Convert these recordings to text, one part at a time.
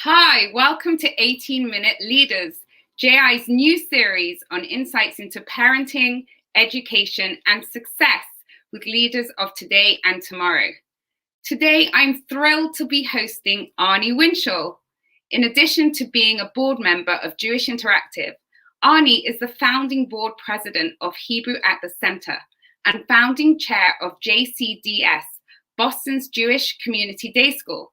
Hi, welcome to 18-Minute Leaders, JI's new series on insights into parenting, education, and success with leaders of today and tomorrow. Today, I'm thrilled to be hosting Arnee Winshall. In addition to being a board member of Jewish Interactive, Arnee is the founding board president of Hebrew at the Center and founding chair of JCDS, Boston's Jewish Community Day School.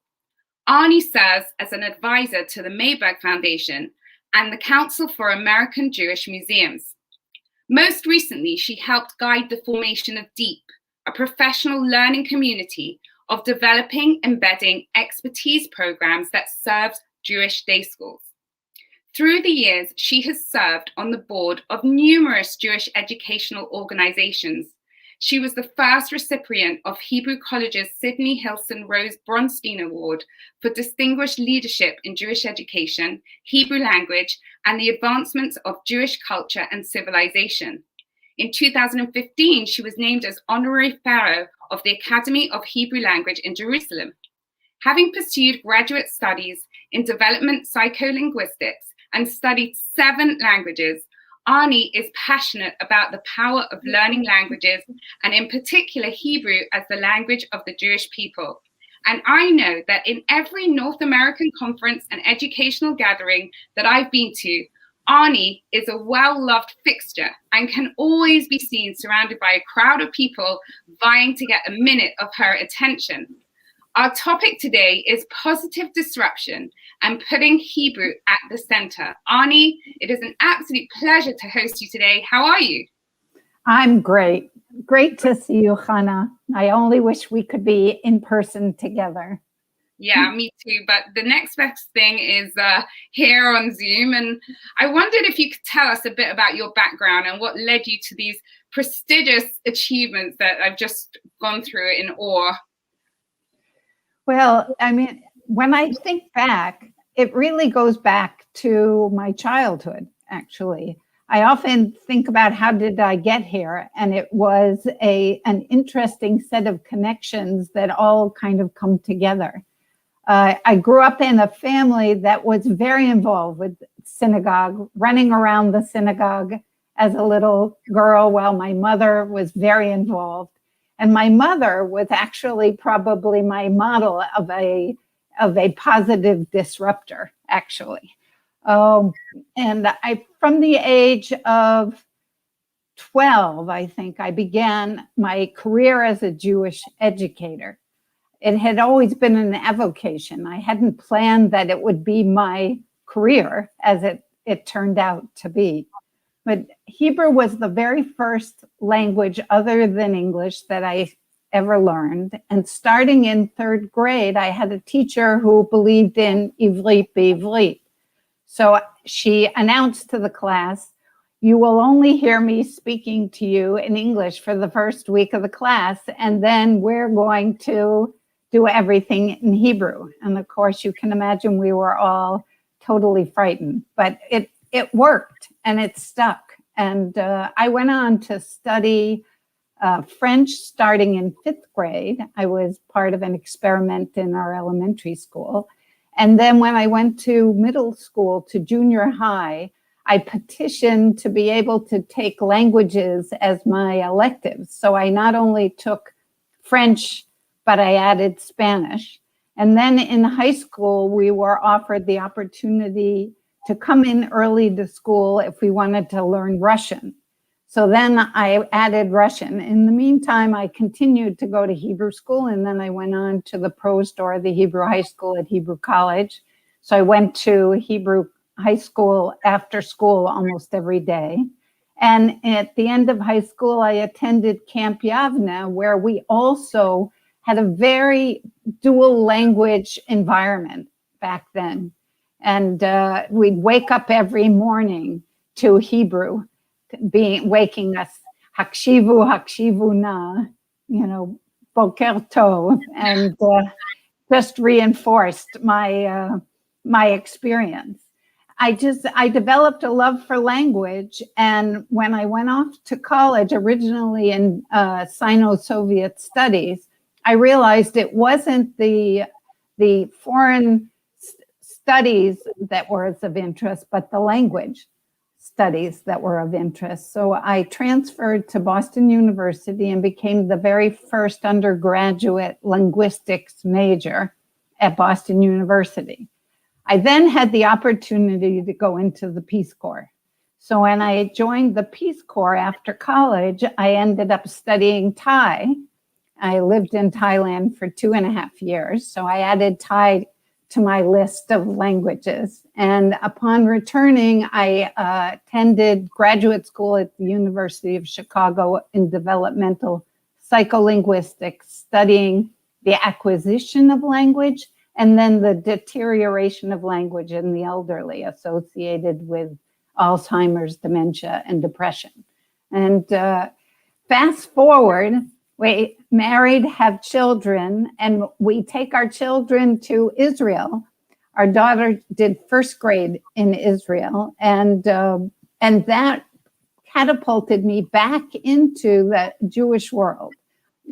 Arnee serves as an advisor to the Mayberg Foundation and the Council for American Jewish Museums. Most recently, she helped guide the formation of DEEP, a professional learning community of developing, embedding expertise programs that serves Jewish day schools. Through the years, she has served on the board of numerous Jewish educational organizations. She was the first recipient of Hebrew College's Sidney Hillson Rose Bronstein Award for distinguished leadership in Jewish education, Hebrew language, and the advancement of Jewish culture and civilization. In 2015, she was named as Honorary Fellow of the Academy of Hebrew Language in Jerusalem. Having pursued graduate studies in development psycholinguistics and studied 7 languages, Arnee is passionate about the power of learning languages, and in particular Hebrew as the language of the Jewish people. And I know that in every North American conference and educational gathering that I've been to, Arnee is a well-loved fixture and can always be seen surrounded by a crowd of people vying to get a minute of her attention. Our topic today is positive disruption and putting Hebrew at the center. Arnee, it is an absolute pleasure to host you today. How are you? I'm great. Great to see you, Hannah. I only wish we could be in person together. Yeah, me too. But the next best thing is here on Zoom. And I wondered if you could tell us a bit about your background and what led you to these prestigious achievements that I've just gone through in awe. Well, I mean, when I think back, it really goes back to my childhood, actually. I often think about how did I get here? And it was an interesting set of connections that all kind of come together. I grew up in a family that was very involved with synagogue, running around the synagogue as a little girl while my mother was very involved. And my mother was actually probably my model of a positive disruptor, actually. And from the age of 12, I think, I began my career as a Jewish educator. It had always been an avocation. I hadn't planned that it would be my career as it turned out to be. But Hebrew was the very first language other than English that I ever learned. And starting in 3rd grade, I had a teacher who believed in Ivrit b'Ivrit. So she announced to the class, you will only hear me speaking to you in English for the first week of the class, and then we're going to do everything in Hebrew. And of course, you can imagine we were all totally frightened, but it worked and it stuck. And I went on to study French starting in 5th grade. I was part of an experiment in our elementary school. And then when I went to middle school, to junior high, I petitioned to be able to take languages as my electives. So I not only took French, but I added Spanish. And then in high school, we were offered the opportunity to come in early to school if we wanted to learn Russian. So then I added Russian. In the meantime, I continued to go to Hebrew school, and then I went on to the Prost or the Hebrew high school at Hebrew College. So I went to Hebrew high school after school almost every day. And at the end of high school, I attended Camp Yavne, where we also had a very dual language environment back then. And we'd wake up every morning to Hebrew, waking us, Hakshivu, Hakshivu na, Boker Tov, and just reinforced my experience. I developed a love for language, and when I went off to college, originally in Sino-Soviet studies, I realized it wasn't the foreign studies that were of interest, but the language studies that were of interest. So I transferred to Boston University and became the very first undergraduate linguistics major at Boston University. I then had the opportunity to go into the Peace Corps. So when I joined the Peace Corps after college, I ended up studying Thai. I lived in Thailand for 2.5 years. So I added Thai to my list of languages. And upon returning, I attended graduate school at the University of Chicago in developmental psycholinguistics, studying the acquisition of language and then the deterioration of language in the elderly associated with Alzheimer's, dementia, and depression. And fast forward, we married, have children, and we take our children to Israel. Our daughter did first grade in Israel, and that catapulted me back into the Jewish world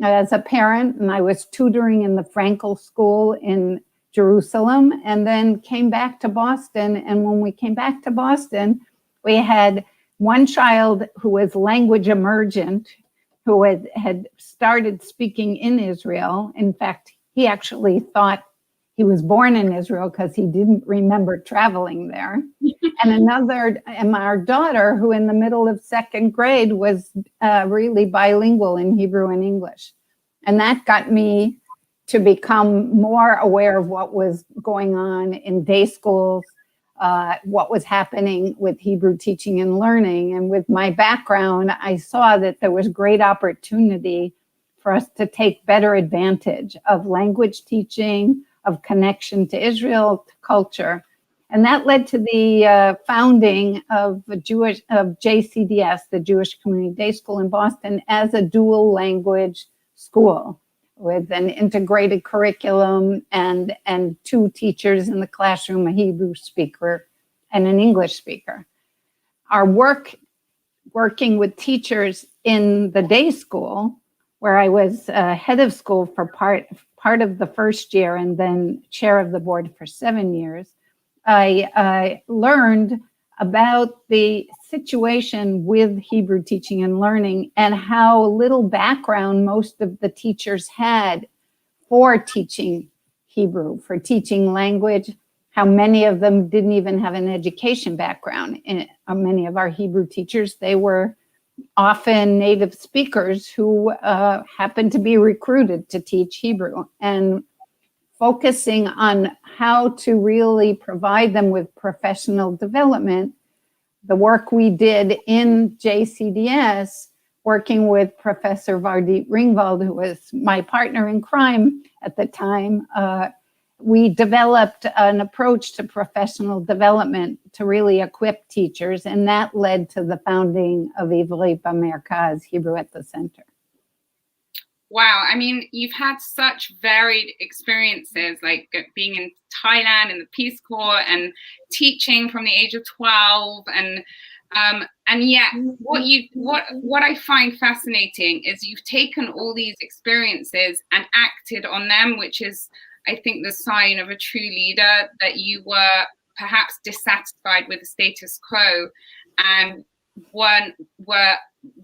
as a parent. And I was tutoring in the Frankel School in Jerusalem, and then came back to Boston. And when we came back to Boston, we had one child who was language emergent, who had started speaking in Israel. In fact, he actually thought he was born in Israel because he didn't remember traveling there. And our daughter, who in the middle of second grade was really bilingual in Hebrew and English. And that got me to become more aware of what was going on in day schools, what was happening with Hebrew teaching and learning. And with my background, I saw that there was great opportunity for us to take better advantage of language teaching, of connection to Israel, to culture. And that led to the founding of JCDS, the Jewish Community Day School in Boston, as a dual language school with an integrated curriculum and 2 teachers in the classroom, a Hebrew speaker and an English speaker. Our working with teachers in the day school, where I was head of school for part of the first year and then chair of the board for 7 years, I learned about the situation with Hebrew teaching and learning and how little background most of the teachers had for teaching Hebrew, for teaching language, how many of them didn't even have an education background. In many of our Hebrew teachers, they were often native speakers who happened to be recruited to teach Hebrew, and focusing on how to really provide them with professional development. The work we did in JCDS, working with Professor Vardit Ringwald, who was my partner in crime at the time, we developed an approach to professional development to really equip teachers, and that led to the founding of Ivrit B'Merkaz, Hebrew at the Center. Wow, I mean, you've had such varied experiences, like being in Thailand in the Peace Corps and teaching from the age of 12, and yet what I find fascinating is you've taken all these experiences and acted on them, which is, I think, the sign of a true leader, that you were perhaps dissatisfied with the status quo and were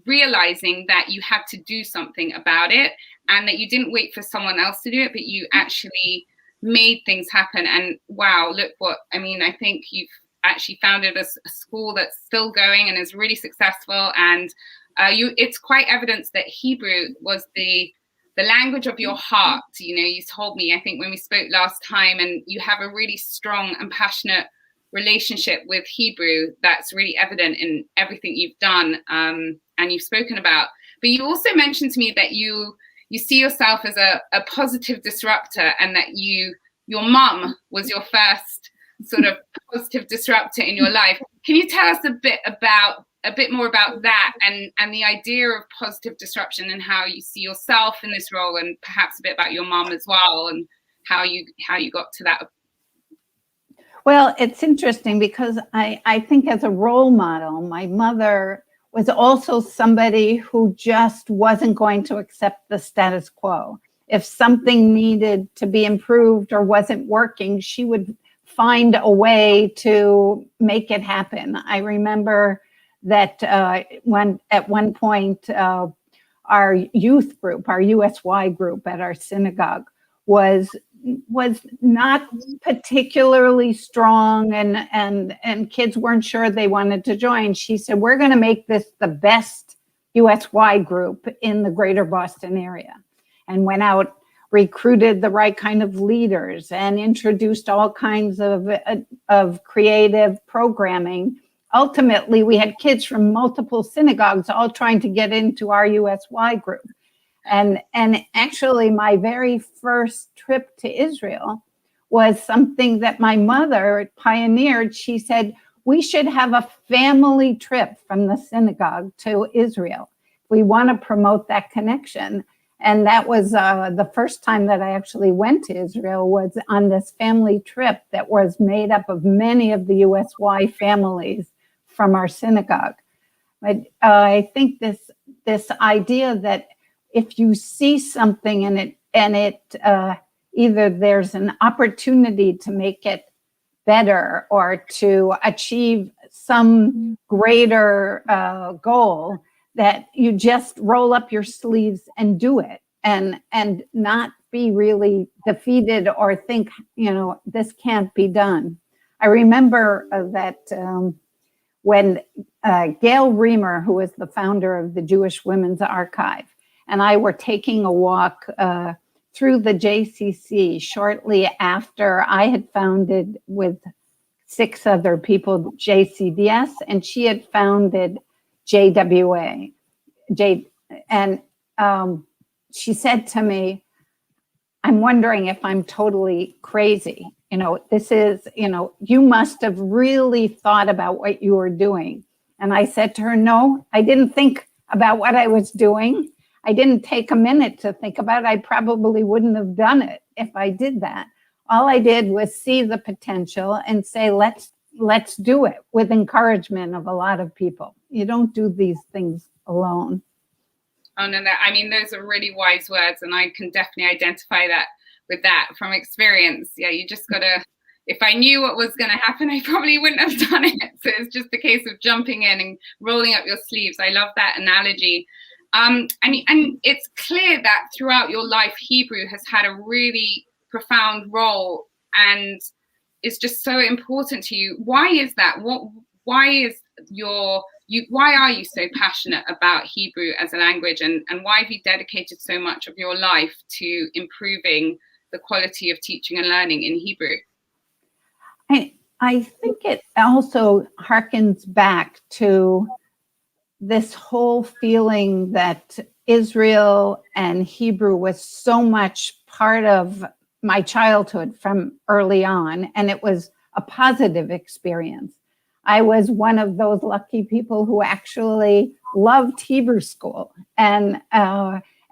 realizing that you had to do something about it, and that you didn't wait for someone else to do it, but you actually made things happen. And wow, look what, I mean, I think you've actually founded a school that's still going and is really successful. And it's quite evident that Hebrew was the language of your heart. You know, you told me, I think when we spoke last time, and you have a really strong and passionate relationship with Hebrew that's really evident in everything you've done and you've spoken about. But you also mentioned to me that you see yourself as a positive disruptor, and that your mum was your first sort of positive disruptor in your life. Can you tell us a bit more about that and the idea of positive disruption and how you see yourself in this role, and perhaps a bit about your mum as well and how you got to that? Well, it's interesting because I think as a role model, my mother was also somebody who just wasn't going to accept the status quo. If something needed to be improved or wasn't working, she would find a way to make it happen. I remember that at one point, our youth group, our USY group at our synagogue was not particularly strong, and kids weren't sure they wanted to join. She said, we're going to make this the best USY group in the Greater Boston area, and went out, recruited the right kind of leaders, and introduced all kinds of creative programming. Ultimately, we had kids from multiple synagogues all trying to get into our USY group. And actually, my very first trip to Israel was something that my mother pioneered. She said, we should have a family trip from the synagogue to Israel. We want to promote that connection. And that was the first time that I actually went to Israel, was on this family trip that was made up of many of the USY families from our synagogue. But I think this idea that if you see something and it either there's an opportunity to make it better or to achieve some greater goal, that you just roll up your sleeves and do it, and not be really defeated or think, this can't be done. I remember that when Gail Reamer, who was the founder of the Jewish Women's Archive, and I were taking a walk through the JCC shortly after I had founded, with 6 other people, JCDS, and she had founded JWA. She said to me, I'm wondering if I'm totally crazy. This is, you must have really thought about what you were doing. And I said to her, no, I didn't think about what I was doing. I didn't take a minute to think about it. I probably wouldn't have done it if I did that. All I did was see the potential and say, let's do it, with encouragement of a lot of people. You don't do these things alone. Oh, no, I mean, those are really wise words, and I can definitely identify that with that from experience. Yeah, you just gotta, if I knew what was gonna happen, I probably wouldn't have done it. So it's just a case of jumping in and rolling up your sleeves. I love that analogy. And it's clear that throughout your life, Hebrew has had a really profound role and is just so important to you. Why is that? Why are you so passionate about Hebrew as a language, and why have you dedicated so much of your life to improving the quality of teaching and learning in Hebrew? I think it also harkens back to this whole feeling that Israel and Hebrew was so much part of my childhood from early on, and it was a positive experience. I was one of those lucky people who actually loved Hebrew school and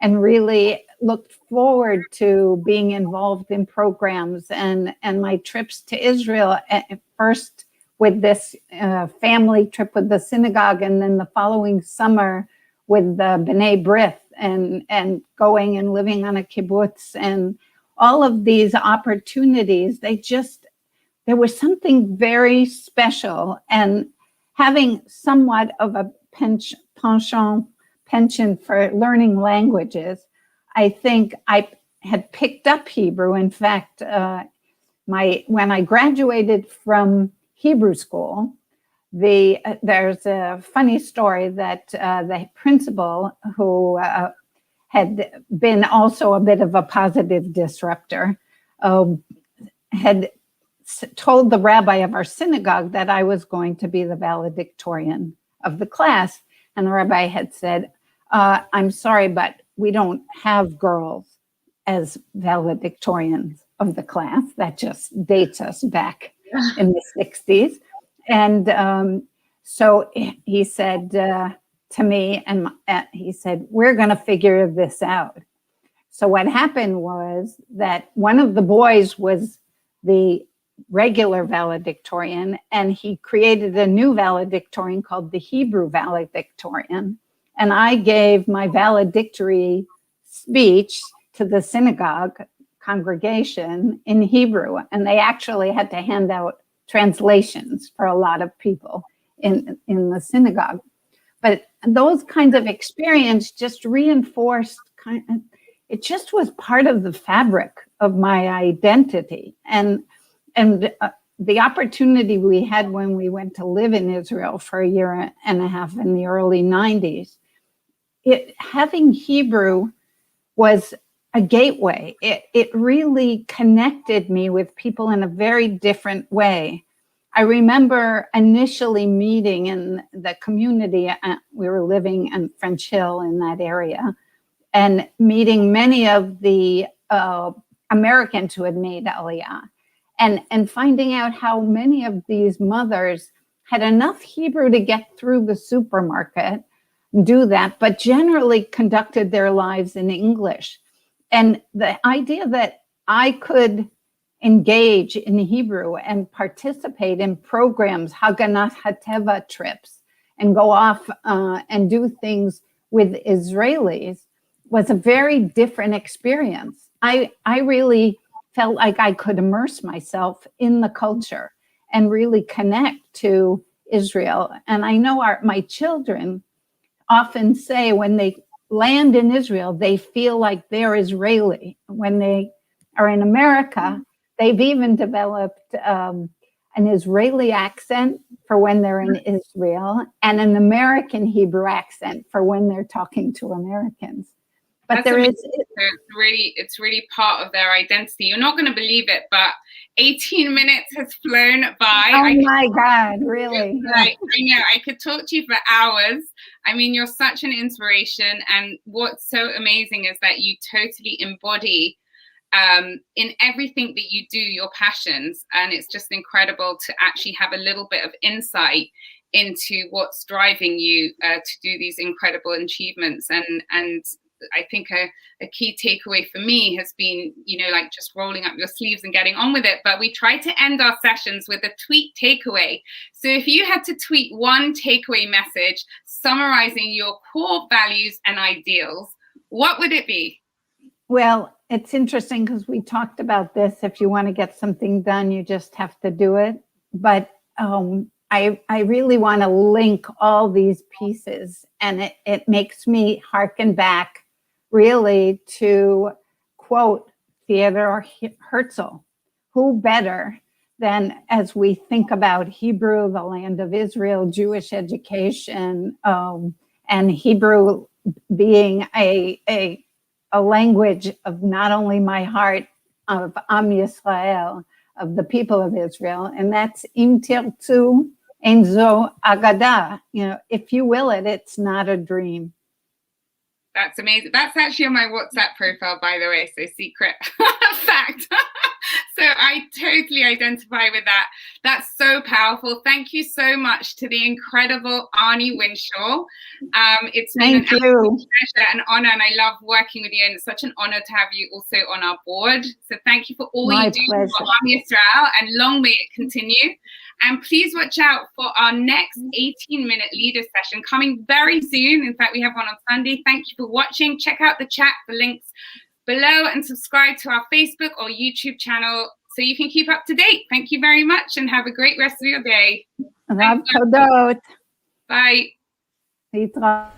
really looked forward to being involved in programs, and my trips to Israel, at first with this family trip with the synagogue, and then the following summer with the B'nai B'rith, and going and living on a kibbutz, and all of these opportunities, there was something very special. And having somewhat of a penchant for learning languages, I think I had picked up Hebrew. In fact, when I graduated from Hebrew school, there's a funny story that the principal, who had been also a bit of a positive disruptor, had told the rabbi of our synagogue that I was going to be the valedictorian of the class. And the rabbi had said, I'm sorry, but we don't have girls as valedictorians of the class. That just dates us back in the 60s. And so he said to me, and he said, we're going to figure this out. So what happened was that one of the boys was the regular valedictorian, and he created a new valedictorian called the Hebrew valedictorian. And I gave my valedictory speech to the synagogue congregation in Hebrew, and they actually had to hand out translations for a lot of people in the synagogue. But those kinds of experience just reinforced it just was part of the fabric of my identity. And the opportunity we had when we went to live in Israel for a year and a half in the early 90s, having Hebrew was a gateway. It really connected me with people in a very different way. I remember initially meeting in the community, we were living in French Hill in that area, and meeting many of the Americans who had made Aliyah, and finding out how many of these mothers had enough Hebrew to get through the supermarket, do that, but generally conducted their lives in English. And the idea that I could engage in Hebrew and participate in programs, Haganat Hateva trips, and go off and do things with Israelis was a very different experience. I really felt like I could immerse myself in the culture and really connect to Israel. And I know my children often say when they land in Israel, they feel like they're Israeli. When they are in America, they've even developed an Israeli accent for when they're in Israel and an American Hebrew accent for when they're talking to Americans. But it's really part of their identity. You're not going to believe it, but 18 minutes has flown by. Oh my God, really? I know, I could talk to you for hours. I mean, you're such an inspiration. And what's so amazing is that you totally embody in everything that you do, your passions. And it's just incredible to actually have a little bit of insight into what's driving you to do these incredible achievements. And I think a key takeaway for me has been, like just rolling up your sleeves and getting on with it. But we try to end our sessions with a tweet takeaway. So if you had to tweet one takeaway message summarizing your core values and ideals, what would it be? Well, it's interesting because we talked about this. If you want to get something done, you just have to do it. But I really want to link all these pieces, and it makes me hearken back really to quote Theodore Herzl. Who better than, as we think about Hebrew, the land of Israel, Jewish education, and Hebrew being a language of not only my heart, of Am Yisrael, of the people of Israel, and that's Im Tirtzu Ein Zo Agada. If you will it, it's not a dream. That's amazing. That's actually on my WhatsApp profile, by the way, so secret fact. So I totally identify with that. That's so powerful. Thank you so much to the incredible Arnee Winshall. It's been an absolute pleasure and honor, and I love working with you, and it's such an honor to have you also on our board. So thank you for all you do for Am Yisrael, and long may it continue. And please watch out for our next 18-minute leader session coming very soon. In fact, we have one on Sunday. Thank you for watching. Check out the chat for links below and subscribe to our Facebook or YouTube channel so you can keep up to date. Thank you very much and have a great rest of your day. Bye. Bye.